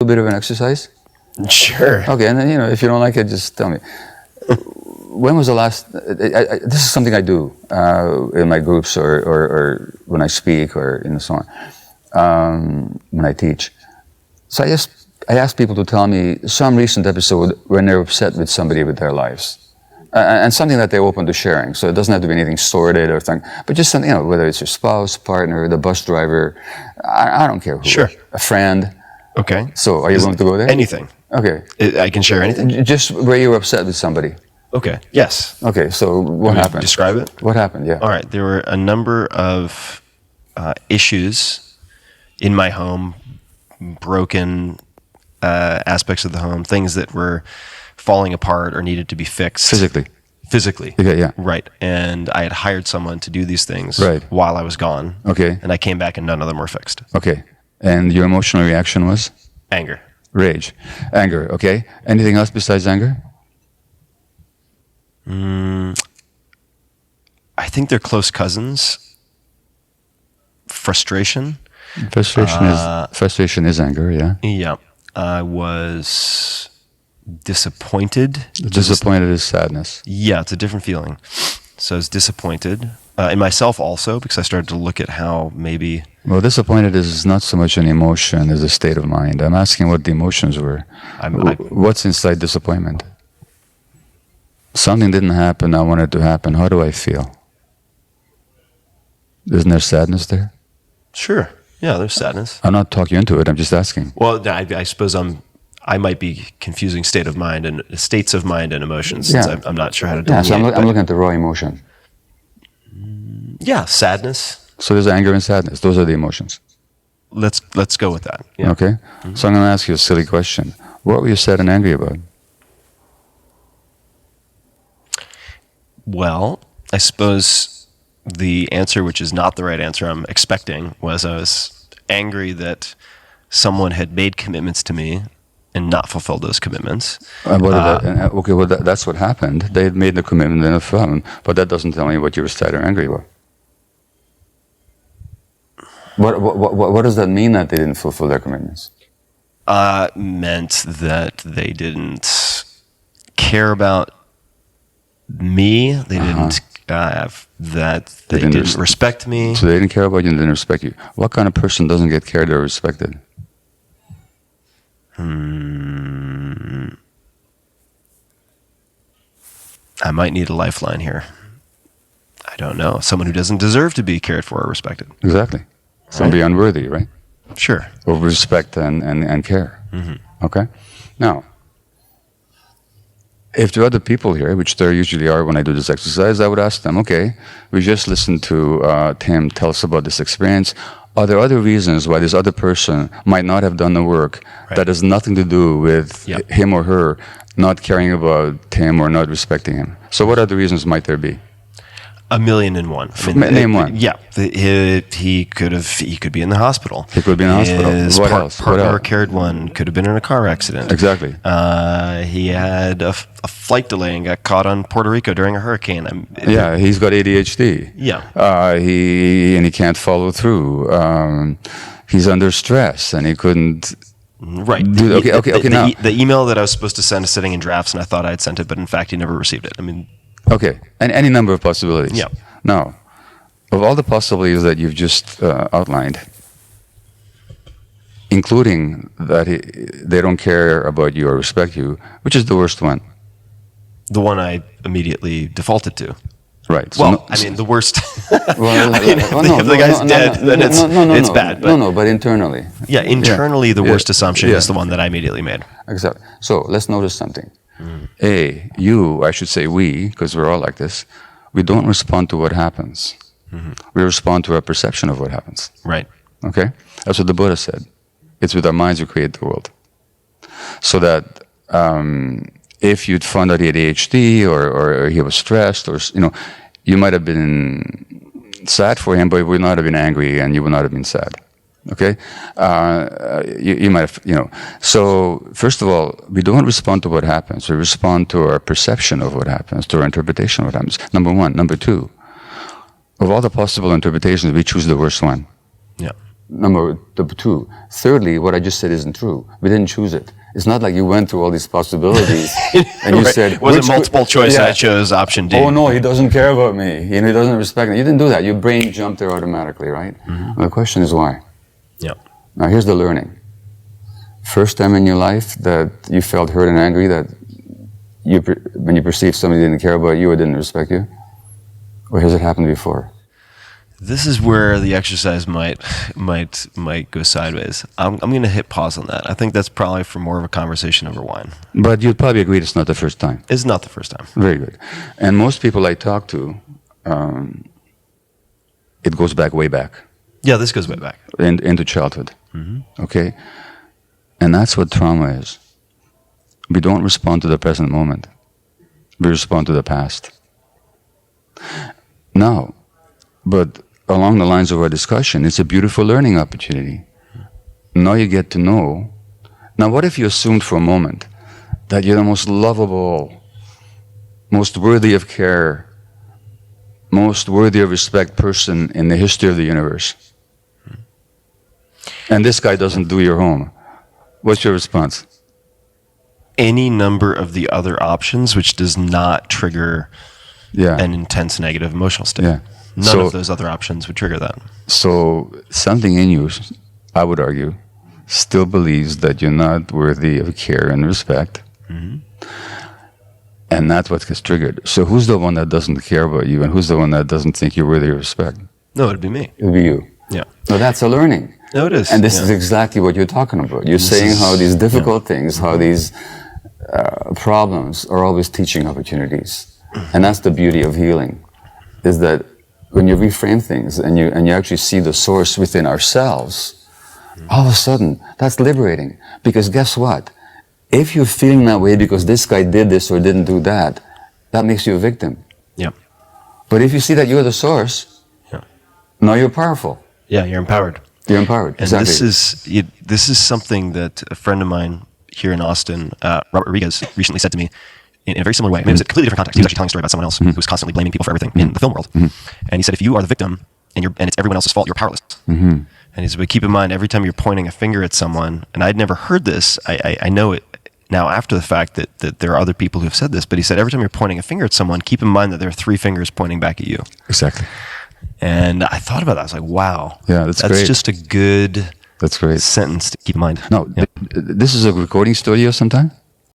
bit of an exercise? Sure. Okay, and then, if you don't like it, just tell me. When was the last? This is something I do in my groups or when I speak or so on, when I teach. So I ask people to tell me some recent episode when they're upset with somebody with their lives. And something that they're open to sharing. So it doesn't have to be anything sordid or something, but just something, whether it's your spouse, partner, the bus driver, I don't care who. Sure. A friend. Okay. So are you willing to go there? Anything. Okay. I can share anything? Just where you were upset with somebody. Okay. Yes. Okay, so what happened? Describe it? What happened, yeah. All right. There were a number of issues in my home, broken aspects of the home, things that were falling apart or needed to be fixed. Physically. Okay, yeah. Right. And I had hired someone to do these things while I was gone. Okay. And I came back and none of them were fixed. Okay. And your emotional reaction was? Anger. Rage. Anger, okay. Anything else besides anger? I think they're close cousins. Frustration. Frustration is anger, yeah. Yeah. I was disappointed. Disappointed is sadness. Yeah, it's a different feeling. So I was disappointed in myself also because I started to look at how maybe... Well, disappointed is not so much an emotion as a state of mind. I'm asking what the emotions were. What's inside disappointment? Something didn't happen, I want it to happen. How do I feel? Isn't there sadness there? Sure. Yeah, there's sadness. I'm not talking into it, I'm just asking. Well, I suppose I might be confusing state of mind and states of mind and emotions. Since I'm not sure how to delineate. Yeah, so I'm looking at the raw emotion. Yeah, sadness. So there's anger and sadness. Those are the emotions. Let's go with that. Yeah. Okay. Mm-hmm. So I'm going to ask you a silly question. What were you sad and angry about? Well, I suppose the answer, which is not the right answer I'm expecting, was I was angry that someone had made commitments to me and not fulfilled those commitments. Okay, well, that's what happened. They had made the commitment and it fell, but that doesn't tell me what you were sad or angry about. What does that mean that they didn't fulfill their commitments? Meant that they didn't care about me. They didn't they didn't respect me. So they didn't care about you and didn't respect you. What kind of person doesn't get cared or respected? I might need a lifeline here. I don't know. Someone who doesn't deserve to be cared for or respected. Exactly. Somebody unworthy, right? Sure. Of respect and care. Mm-hmm. Okay? Now, if there are other people here, which there usually are when I do this exercise, I would ask them, okay, we just listened to Tim tell us about this experience. Are there other reasons why this other person might not have done the work that has nothing to do with him or her not caring about him or not respecting him? So what other reasons might there be? 1,000,001. Name one. Yeah, he could be in the hospital. He could be in the hospital. What else? Partner carried one. Could have been in a car accident. Exactly. He had a flight delay and got caught on Puerto Rico during a hurricane. He's got ADHD. Yeah. He can't follow through. He's under stress and he couldn't. Right. Now. The email that I was supposed to send is sitting in drafts, and I thought I had sent it, but in fact, he never received it. I mean. Okay, and any number of possibilities. Yeah. Now, of all the possibilities that you've just outlined, including that they don't care about you or respect you, which is the worst one? The one I immediately defaulted to. Right. So the worst. If the guy's dead, then it's bad. But internally. Yeah, internally, the worst assumption is the one that I immediately made. Exactly. So let's notice something. I should say we, because we're all like this, we don't respond to what happens. Mm-hmm. We respond to our perception of what happens. Right. Okay? That's what the Buddha said. It's with our minds we create the world. So that if you'd found out he had ADHD or he was stressed, or you might have been sad for him, but you would not have been angry and you would not have been sad. Okay? You might have, So, first of all, we don't respond to what happens. We respond to our perception of what happens, to our interpretation of what happens. Number 1. Number 2, of all the possible interpretations, we choose the worst one. Yeah. number two. Thirdly, what I just said isn't true. We didn't choose it. It's not like you went through all these possibilities and you Right. said, It wasn't which- multiple choice and Yeah. I chose option D. Oh no, he doesn't care about me. He doesn't respect me. You didn't do that. Your brain jumped there automatically, right? And the question is why. Yeah. Now here's the learning. First time in your life that you felt hurt and angry that when you perceived somebody didn't care about you or didn't respect you? Or has it happened before? This is where the exercise might go sideways. I'm going to hit pause on that. I think that's probably for more of a conversation over wine. But you'd probably agree it's not the first time. It's not the first time. Very good. And most people I talk to, it goes back way back Yeah, this goes way back. into childhood. Okay? And that's what trauma is. We don't respond to the present moment. We respond to the past. Now, but along the lines of our discussion, it's a beautiful learning opportunity. Now you get to know. Now, what if you assumed for a moment that you're the most lovable, most worthy of care, most worthy of respect person in the history of the universe? And this guy doesn't do your home. What's your response? Any number of the other options which does not trigger Yeah. an intense negative emotional state. Yeah. None So- of those other options would trigger that. So something in you, I would argue, still believes that you're not worthy of care and respect. And that's what gets triggered. So who's the one that doesn't care about you and who's the one that doesn't think you're worthy of respect? No, it'd be me. It would be you. Yeah. No, that's a learning. No, it is. And this Yeah. is exactly what you're talking about. You're saying how these difficult things, how these problems are always teaching opportunities. And that's the beauty of healing, is that when you reframe things and you actually see the source within ourselves, all of a sudden, that's liberating. Because guess what? If you're feeling that way because this guy did this or didn't do that, that makes you a victim. Yeah. But if you see that you're the source, Yeah. now you're powerful. Yeah, you're empowered. You're empowered. And Exactly. this is something that a friend of mine here in Austin, Robert Rodriguez, recently said to me in a very similar way. I mean, it was a completely different context. He was actually telling a story about someone else who was constantly blaming people for everything in the film world. And he said, if you are the victim and it's everyone else's fault, you're powerless. And he said, but keep in mind, every time you're pointing a finger at someone, and I'd never heard this, I know it now after the fact that there are other people who have said this, but he said, every time you're pointing a finger at someone, keep in mind that there are three fingers pointing back at you. Exactly. And I thought about that. I was like, wow. Yeah, that's great. just a good That's great. sentence to keep in mind. No, Yeah. this is a recording studio sometime?